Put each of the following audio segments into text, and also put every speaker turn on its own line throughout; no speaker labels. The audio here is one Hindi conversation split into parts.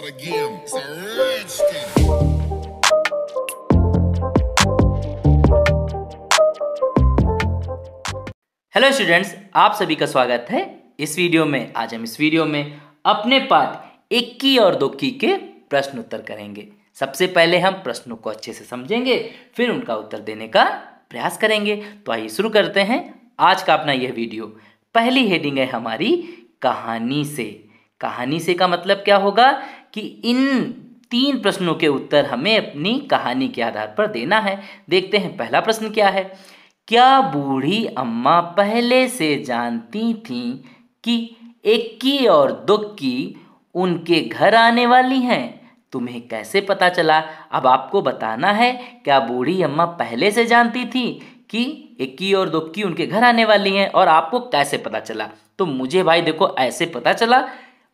not a game, it's a rich thing.
Hello students, आप सभी का स्वागत है इस वीडियो में। आज हम इस वीडियो में अपने पाठ 21 और 22 के प्रश्न उत्तर करेंगे। सबसे पहले हम प्रश्नों को अच्छे से समझेंगे, फिर उनका उत्तर देने का प्रयास करेंगे। तो आइए शुरू करते हैं आज का अपना यह वीडियो। पहली हेडिंग है हमारी कहानी से। कहानी से का मतलब क्या होगा कि इन 3 प्रश्नों के उत्तर हमें अपनी कहानी के आधार पर देना है। देखते हैं पहला प्रश्न क्या है। क्या बूढ़ी अम्मा पहले से जानती थीं कि इक्की और दुक्की उनके घर आने वाली हैं? तुम्हें कैसे पता चला? अब आपको बताना है क्या बूढ़ी अम्मा पहले से जानती थी कि इक्की और दुक्की उनके घर आने वाली हैं, और आपको कैसे पता चला? तो मुझे भाई देखो ऐसे पता चला,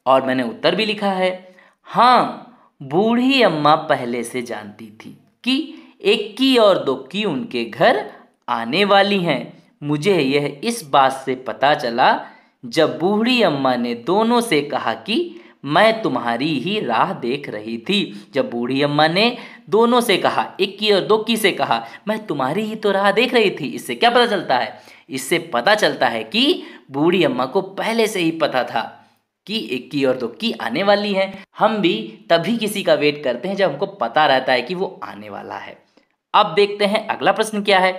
और मैंने उत्तर भी लिखा है। हाँ, बूढ़ी अम्मा पहले से जानती थी कि इक्की और दुक्की उनके घर आने वाली हैं। मुझे यह इस बात से पता चला जब बूढ़ी अम्मा ने दोनों से कहा कि मैं तुम्हारी ही राह देख रही थी। जब बूढ़ी अम्मा ने दोनों से कहा, इक्की और दुक्की से कहा, मैं तुम्हारी ही तो राह देख रही थी। इससे क्या पता चलता है? इससे पता चलता है कि बूढ़ी अम्मा को पहले से ही पता था कि इक्की और दुक्की आने वाली हैं। हम भी तभी किसी का वेट करते हैं जब हमको पता रहता है कि वो आने वाला है। अब देखते हैं अगला प्रश्न क्या है।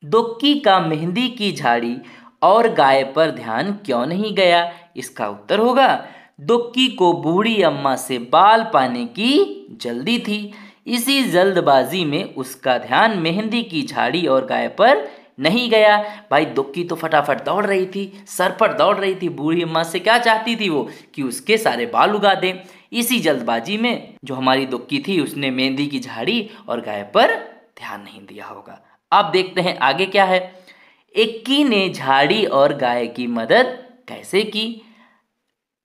दुक्की का मेहंदी की झाड़ी और गाय पर ध्यान क्यों नहीं गया? इसका उत्तर होगा दुक्की को बूढ़ी अम्मा से बाल पाने की जल्दी थी। इसी जल्दबाजी में उसका ध्यान मेहंदी की झाड़ी और गाय पर नहीं गया। भाई दुक्की तो फटाफट दौड़ रही थी, सर पर दौड़ रही थी। बूढ़ी अम्मा से क्या चाहती थी वो? कि उसके सारे बाल उगा दें। इसी जल्दबाजी में जो हमारी दुक्की थी उसने मेहंदी की झाड़ी और गाय पर ध्यान नहीं दिया होगा। अब देखते हैं आगे क्या है। इक्की ने झाड़ी और गाय की मदद कैसे की?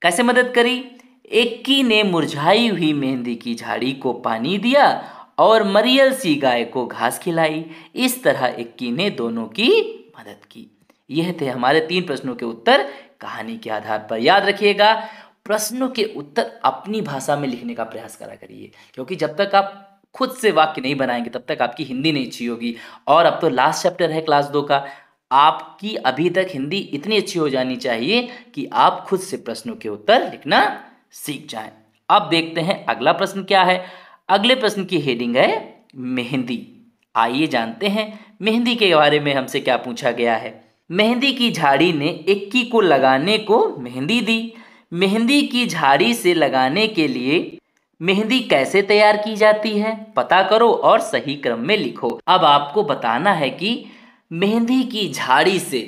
कैसे मदद करी? इक्की ने मुरझाई हुई मेहंदी की झाड़ी को पानी दिया और मरियल सी गाय को घास खिलाई। इस तरह इक्की ने दोनों की मदद की। यह थे हमारे 3 प्रश्नों के उत्तर कहानी के आधार पर। याद रखिएगा, प्रश्नों के उत्तर अपनी भाषा में लिखने का प्रयास करा करिए, क्योंकि जब तक आप खुद से वाक्य नहीं बनाएंगे तब तक आपकी हिंदी नहीं अच्छी होगी। और अब तो लास्ट चैप्टर है क्लास 2 का। आपकी अभी तक हिंदी इतनी अच्छी हो जानी चाहिए कि आप खुद से प्रश्नों के उत्तर लिखना सीख जाएं। अब देखते हैं अगला प्रश्न क्या है। अगले प्रश्न की हेडिंग है मेहंदी। आइए जानते हैं मेहंदी के बारे में हमसे क्या पूछा गया है। मेहंदी की झाड़ी ने इक्की को लगाने को मेहंदी दी। मेहंदी की झाड़ी से लगाने के लिए मेहंदी कैसे तैयार की जाती है? पता करो और सही क्रम में लिखो। अब आपको बताना है कि मेहंदी की झाड़ी से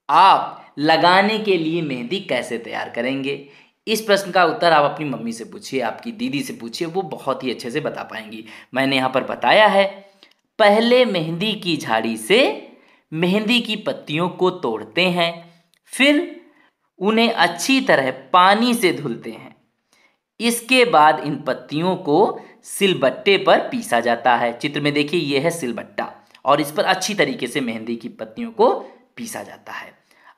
आप लगाने के लिए मेहंदी कैसे तैयार करेंगे। इस प्रश्न का उत्तर आप अपनी मम्मी से पूछिए, आपकी दीदी से पूछिए, वो बहुत ही अच्छे से बता पाएंगी। मैंने यहाँ पर बताया है, पहले मेहंदी की झाड़ी से मेहंदी की पत्तियों को तोड़ते हैं, फिर उन्हें अच्छी तरह पानी से धुलते हैं। इसके बाद इन पत्तियों को सिलबट्टे पर पीसा जाता है। चित्र में देखिए, यह है सिलबट्टा, और इस पर अच्छी तरीके से मेहंदी की पत्तियों को पीसा जाता है।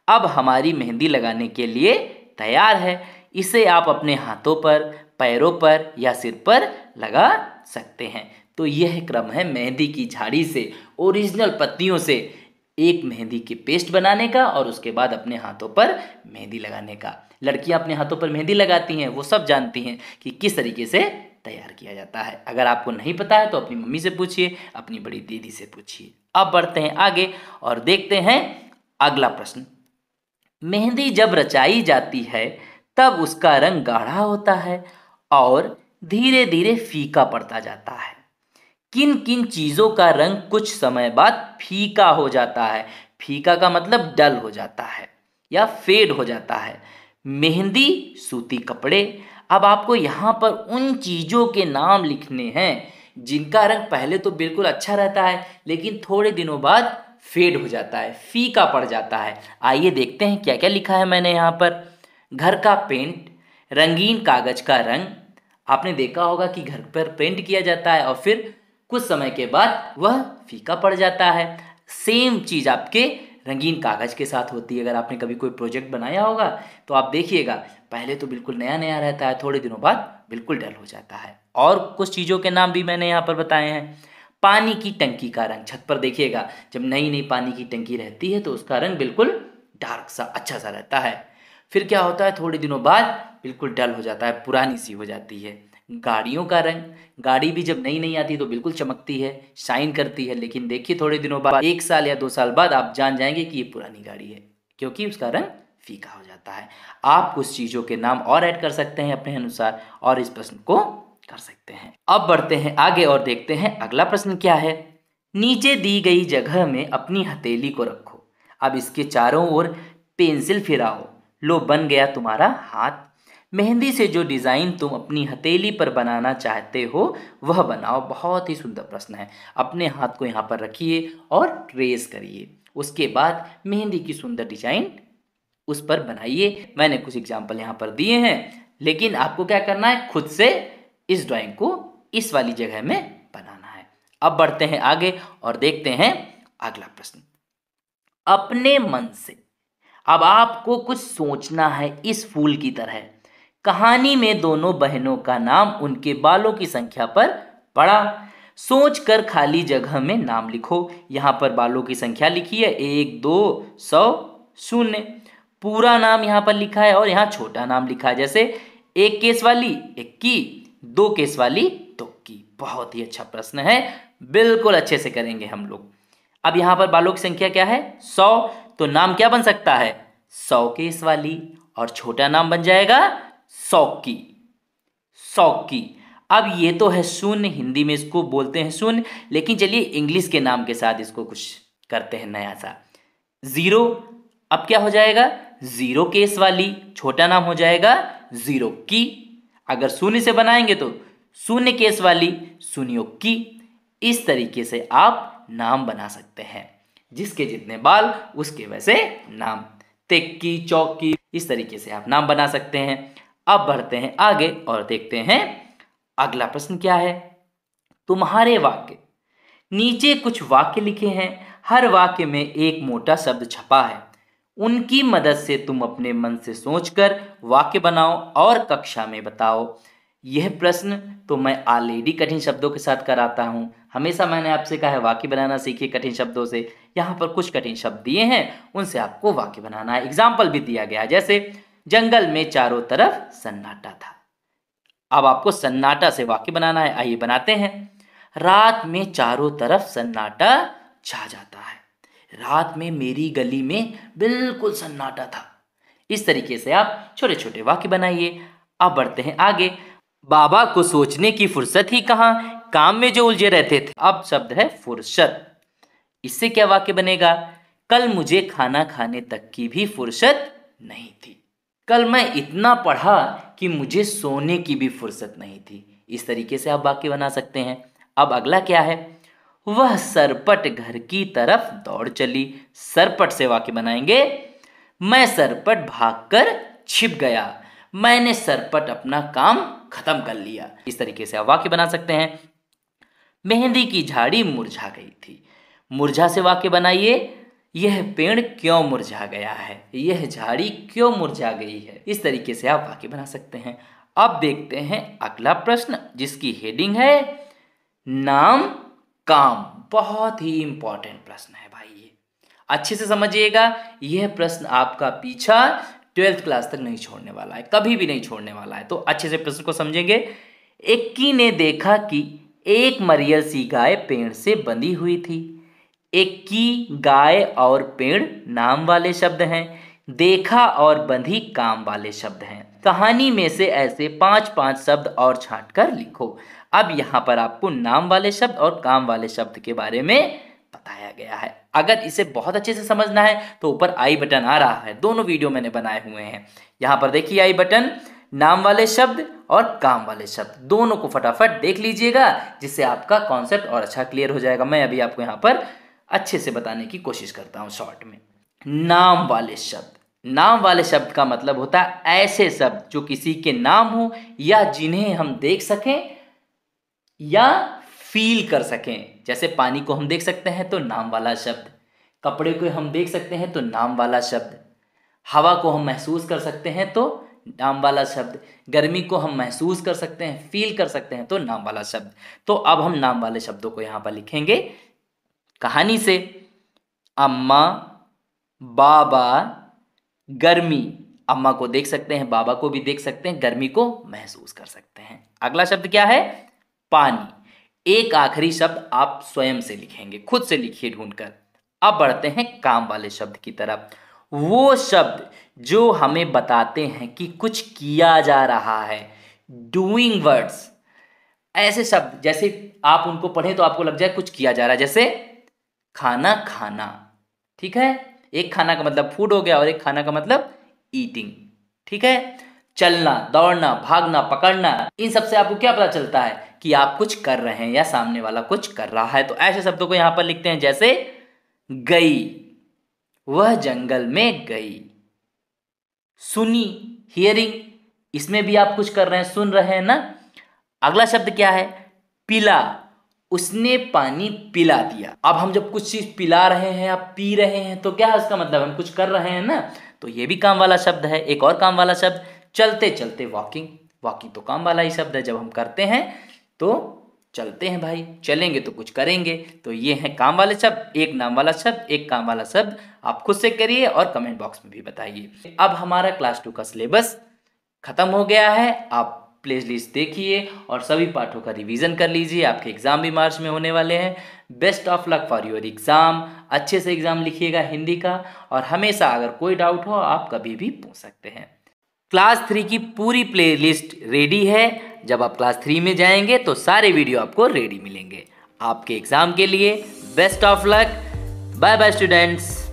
अब हमारी मेहंदी लगाने के लिए तैयार है। इसे आप अपने हाथों पर, पैरों पर या सिर पर लगा सकते हैं। तो यह क्रम है मेहंदी की झाड़ी से, ओरिजिनल पत्तियों से एक मेहंदी की पेस्ट बनाने का, और उसके बाद अपने हाथों पर मेहंदी लगाने का। लड़कियां अपने हाथों पर मेहंदी लगाती हैं, वो सब जानती हैं कि किस तरीके से तैयार किया जाता है। अगर आपको नहीं पता है तो अपनी मम्मी से पूछिए, अपनी बड़ी दीदी से पूछिए। अब बढ़ते हैं आगे और देखते हैं अगला प्रश्न। मेहंदी जब रचाई जाती है तब उसका रंग गाढ़ा होता है और धीरे धीरे फीका पड़ता जाता है। किन किन चीज़ों का रंग कुछ समय बाद फीका हो जाता है? फीका का मतलब डल हो जाता है या फेड हो जाता है। मेहंदी, सूती कपड़े। अब आपको यहाँ पर उन चीज़ों के नाम लिखने हैं जिनका रंग पहले तो बिल्कुल अच्छा रहता है, लेकिन थोड़े दिनों बाद फेड हो जाता है, फीका पड़ जाता है। आइए देखते हैं क्या क्या लिखा है मैंने यहाँ पर। घर का पेंट, रंगीन कागज का रंग। आपने देखा होगा कि घर पर पेंट किया जाता है और फिर कुछ समय के बाद वह फीका पड़ जाता है। सेम चीज़ आपके रंगीन कागज़ के साथ होती है। अगर आपने कभी कोई प्रोजेक्ट बनाया होगा तो आप देखिएगा, पहले तो बिल्कुल नया नया रहता है, थोड़े दिनों बाद बिल्कुल डल हो जाता है। और कुछ चीज़ों के नाम भी मैंने यहाँ पर बताए हैं। पानी की टंकी का रंग, छत पर देखिएगा जब नई नई पानी की टंकी रहती है तो उसका रंग बिल्कुल डार्क सा अच्छा सा रहता है। फिर क्या होता है, थोड़े दिनों बाद बिल्कुल डल हो जाता है, पुरानी सी हो जाती है। गाड़ियों का रंग, गाड़ी भी जब नई नई आती है तो बिल्कुल चमकती है, शाइन करती है, लेकिन देखिए थोड़े दिनों बाद, 1 साल या 2 साल बाद आप जान जाएंगे कि ये पुरानी गाड़ी है, क्योंकि उसका रंग फीका हो जाता है। आप कुछ चीज़ों के नाम और ऐड कर सकते हैं अपने अनुसार और इस प्रश्न को कर सकते हैं। अब बढ़ते हैं आगे और देखते हैं अगला प्रश्न क्या है। नीचे दी गई जगह में अपनी हथेली को रखो। अब इसके चारों ओर पेंसिल फिराओ, लो बन गया तुम्हारा हाथ। मेहंदी से जो डिज़ाइन तुम अपनी हथेली पर बनाना चाहते हो वह बनाओ। बहुत ही सुंदर प्रश्न है। अपने हाथ को यहाँ पर रखिए और ट्रेस करिए, उसके बाद मेहंदी की सुंदर डिजाइन उस पर बनाइए। मैंने कुछ एग्जाम्पल यहाँ पर दिए हैं, लेकिन आपको क्या करना है, खुद से इस ड्राइंग को इस वाली जगह में बनाना है। अब बढ़ते हैं आगे और देखते हैं अगला प्रश्न। अपने मन से अब आपको कुछ सोचना है इस फूल की तरह। कहानी में दोनों बहनों का नाम उनके बालों की संख्या पर पड़ा। सोच कर खाली जगह में नाम लिखो। यहाँ पर बालों की संख्या लिखी है 1, 2, 100, 0। पूरा नाम यहाँ पर लिखा है और यहाँ छोटा नाम लिखा है, जैसे 1 केस वाली 21, 2 केस वाली 2 बहुत ही अच्छा प्रश्न है, बिल्कुल अच्छे से करेंगे हम लोग। अब यहाँ पर बालों की संख्या क्या है, 100, तो नाम क्या बन सकता है, 100 केस वाली, और छोटा नाम बन जाएगा 100 की। अब ये तो है शून्य, हिंदी में इसको बोलते हैं शून्य, लेकिन चलिए इंग्लिश के नाम के साथ इसको कुछ करते हैं नया सा, 0। अब क्या हो जाएगा, 0 केस वाली, छोटा नाम हो जाएगा 0 की। अगर शून्य से बनाएंगे तो 0 केस वाली, 0 की। इस तरीके से आप नाम बना सकते हैं, जिसके जितने बाल उसके वैसे नाम, तिक्की, चौकी, इस तरीके से आप नाम बना सकते हैं। अब बढ़ते हैं आगे और देखते हैं अगला प्रश्न क्या है। तुम्हारे वाक्य, नीचे कुछ वाक्य लिखे हैं, हर वाक्य में एक मोटा शब्द छपा है। उनकी मदद से तुम अपने मन से सोचकर वाक्य बनाओ और कक्षा में बताओ। यह प्रश्न तो मैं ऑलरेडी कठिन शब्दों के साथ कराता हूँ। हमेशा मैंने आपसे कहा है वाक्य बनाना सीखिए कठिन शब्दों से। यहाँ पर कुछ कठिन शब्द दिए हैं, उनसे आपको वाक्य बनाना है। एग्जाम्पल भी दिया गया है, जैसे जंगल में चारों तरफ सन्नाटा था। अब आपको सन्नाटा से वाक्य बनाना है, आइए बनाते हैं। रात में चारों तरफ सन्नाटा छा जाता है। रात में मेरी गली में बिल्कुल सन्नाटा था। इस तरीके से आप छोटे छोटे वाक्य बनाइए। अब बढ़ते हैं आगे। बाबा को सोचने की फुर्सत ही कहाँ, काम में जो उलझे रहते थे। अब शब्द है फुर्सत, इससे क्या वाक्य बनेगा, कल मुझे खाना खाने तक की भी फुर्सत नहीं थी। कल मैं इतना पढ़ा कि मुझे सोने की भी फुर्सत नहीं थी। इस तरीके से आप वाक्य बना सकते हैं। अब अगला क्या है, वह सरपट घर की तरफ दौड़ चली। सरपट से वाक्य बनाएंगे, मैं सरपट भागकर छिप गया, मैंने सरपट अपना काम खत्म कर लिया। इस तरीके से आप वाक्य बना सकते हैं। मेहंदी की झाड़ी मुरझा गई थी। मुरझा से वाक्य बनाइए, यह पेड़ क्यों मुरझा गया है, यह झाड़ी क्यों मुरझा गई है। इस तरीके से आप वाक्य बना सकते हैं। अब देखते हैं अगला प्रश्न, जिसकी हेडिंग है नाम काम। बहुत ही इंपॉर्टेंट प्रश्न है भाई, ये अच्छे से समझिएगा। यह प्रश्न आपका पीछा 12th क्लास तक नहीं छोड़ने वाला है, कभी भी नहीं छोड़ने वाला है, तो अच्छे से प्रश्न को समझेंगे। इक्की ने देखा कि एक मरियल सी गाय पेड़ से बंधी हुई थी। इक्की, गाय और पेड़ नाम वाले शब्द हैं, देखा और बंधी काम वाले शब्द हैं। कहानी में से ऐसे 5-5 शब्द और छांट कर लिखो। अब यहाँ पर आपको नाम वाले शब्द और काम वाले शब्द के बारे में बताया गया है। अगर इसे बहुत अच्छे से समझना है तो ऊपर आई बटन आ रहा है, दोनों वीडियो मैंने बनाए हुए हैं। यहाँ पर देखिए आई बटन, नाम वाले शब्द और काम वाले शब्द दोनों को फटाफट देख लीजिएगा, जिससे आपका कॉन्सेप्ट और अच्छा क्लियर हो जाएगा। मैं अभी आपको यहाँ पर अच्छे से बताने की कोशिश करता हूँ शॉर्ट में। नाम वाले शब्द, नाम वाले शब्द का मतलब होता है ऐसे शब्द जो किसी के नाम हो या जिन्हें हम देख सकें या फील कर सकें। जैसे पानी को हम देख सकते हैं तो नाम वाला शब्द, कपड़े को हम देख सकते हैं तो नाम वाला शब्द, हवा को हम महसूस कर सकते हैं तो नाम वाला शब्द, गर्मी को हम महसूस कर सकते हैं, फील कर सकते हैं तो नाम वाला शब्द। तो अब हम नाम वाले शब्दों को यहाँ पर लिखेंगे कहानी से। अम्मा, बाबा, गर्मी। अम्मा को देख सकते हैं, बाबा को भी देख सकते हैं, गर्मी को महसूस कर सकते हैं। अगला शब्द क्या है? पानी। एक आखिरी शब्द आप स्वयं से लिखेंगे, खुद से लिखिए ढूंढकर। अब बढ़ते हैं काम वाले शब्द की तरफ। वो शब्द जो हमें बताते हैं कि कुछ किया जा रहा है, डूइंग वर्ड्स। ऐसे शब्द जैसे आप उनको पढ़ें तो आपको लग जाए कुछ किया जा रहा है, जैसे खाना खाना। ठीक है, एक खाना का मतलब फूड हो गया और एक खाना का मतलब ईटिंग। ठीक है, चलना, दौड़ना, भागना, पकड़ना, इन सब से आपको क्या पता चलता है कि आप कुछ कर रहे हैं या सामने वाला कुछ कर रहा है। तो ऐसे शब्दों को यहां पर लिखते हैं, जैसे गई, वह जंगल में गई। सुनी, हियरिंग, इसमें भी आप कुछ कर रहे हैं, सुन रहे हैं ना। अगला शब्द क्या है? पिला, उसने पानी पिला दिया। अब हम जब कुछ चीज पिला रहे हैं या पी रहे हैं तो क्या है उसका मतलब? हम कुछ कर रहे हैं ना, तो ये भी काम वाला शब्द है। एक और काम वाला शब्द, चलते चलते वॉकिंग। वॉकिंग तो काम वाला ही शब्द है, जब हम करते हैं तो चलते हैं भाई, चलेंगे तो कुछ करेंगे। तो ये है काम वाले शब्द, एक नाम वाला शब्द, एक काम वाला शब्द। आप खुद से करिए और कमेंट बॉक्स में भी बताइए। अब हमारा क्लास 2 का सिलेबस खत्म हो गया है। आप प्ले लिस्ट देखिए और सभी पाठों का रिवीजन कर लीजिए। आपके एग्जाम भी मार्च में होने वाले हैं। Best of luck for your exam. अच्छे से एग्जाम लिखिएगा हिंदी का, और हमेशा अगर कोई डाउट हो आप कभी भी पूछ सकते हैं। क्लास 3 की पूरी प्लेलिस्ट रेडी है। जब आप क्लास 3 में जाएंगे तो सारे वीडियो आपको रेडी मिलेंगे आपके एग्जाम के लिए। Best of luck. Bye bye students.